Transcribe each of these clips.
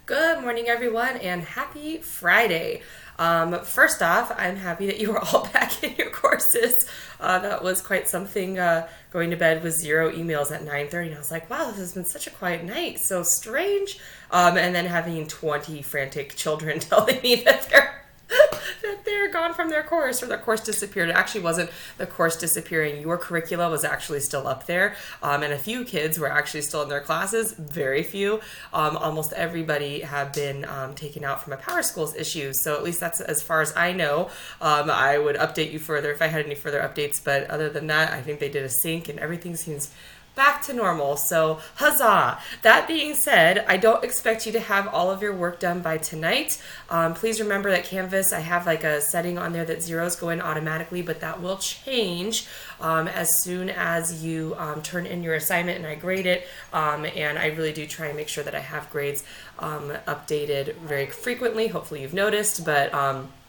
Good morning, everyone, and happy Friday. First off, I'm happy that you are all back in your courses. That was quite something, going to bed with 0 emails at 9:30. And I was like, wow, this has been such a quiet night. So strange. And then having 20 frantic children telling me that they're gone from their course or their course disappeared. It actually wasn't the course disappearing. Your curricula was actually still up there. And a few kids were actually still in their classes. Very few. Almost everybody have been taken out from a Power Schools issue. So at least that's as far as I know. I would update you further if I had any further updates. But other than that, I think they did a sync and everything seems back to normal. So huzzah. That being said, I don't expect you to have all of your work done by tonight. Please remember that Canvas, I have like a setting on there that zeros go in automatically, but that will change as soon as you turn in your assignment and I grade it. And I really do try and make sure that I have grades updated very frequently. Hopefully you've noticed, but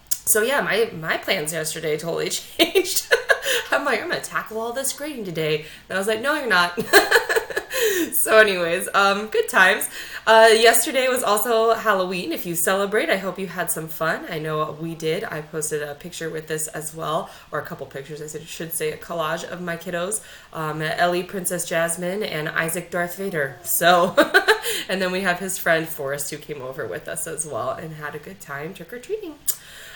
so yeah, my plans yesterday totally changed. I'm like, I'm going to tackle all this grading today. And I was like, no, you're not. So anyways, good times. Yesterday was also Halloween. If you celebrate, I hope you had some fun. I know we did. I posted a picture with this as well, or a couple pictures. I should say a collage of my kiddos. Ellie, Princess Jasmine, and Isaac, Darth Vader. So, and then we have his friend Forrest who came over with us as well and had a good time trick-or-treating.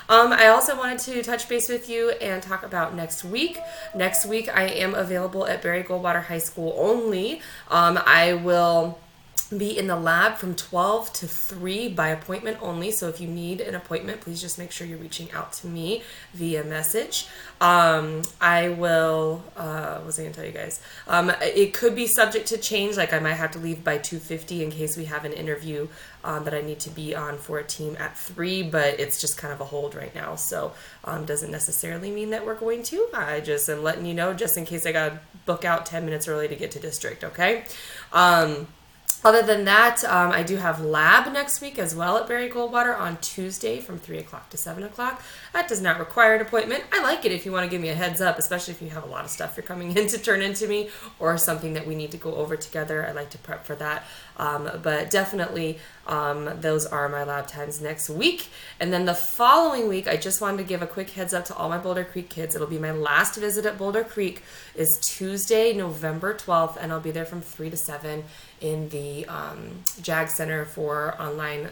I also wanted to touch base with you and talk about next week. Next week, I am available at Barry Goldwater High School only. I will be in the lab from 12 to 3 by appointment only. So if you need an appointment, please just make sure you're reaching out to me via message. I will, what was I going to tell you guys? It could be subject to change. Like I might have to leave by 2:50 in case we have an interview that I need to be on for a team at 3, but it's just kind of a hold right now. So doesn't necessarily mean that we're going to. I just am letting you know just in case I got to book out 10 minutes early to get to district, okay? Other than that, I do have lab next week as well at Barry Goldwater on Tuesday from 3 o'clock to 7 o'clock. That does not require an appointment. I like it if you want to give me a heads up, especially if you have a lot of stuff you're coming in to turn into me or something that we need to go over together. I like to prep for that. But definitely those are my lab times next week. And then the following week, I just wanted to give a quick heads up to all my Boulder Creek kids. It'll be my last visit at Boulder Creek is Tuesday, November 12th, and I'll be there from 3 to 7 in the JAG Center for online,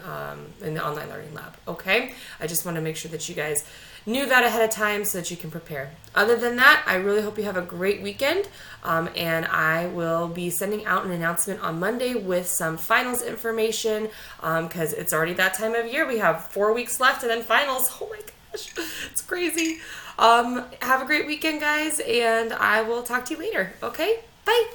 in the online learning lab. Okay? I just want to make sure that you guys knew that ahead of time so that you can prepare. Other than that, I really hope you have a great weekend, and I will be sending out an announcement on Monday with some finals information because it's already that time of year. We have 4 weeks left and then finals. Oh my gosh, it's crazy. Have a great weekend, guys, and I will talk to you later. Okay? Bye.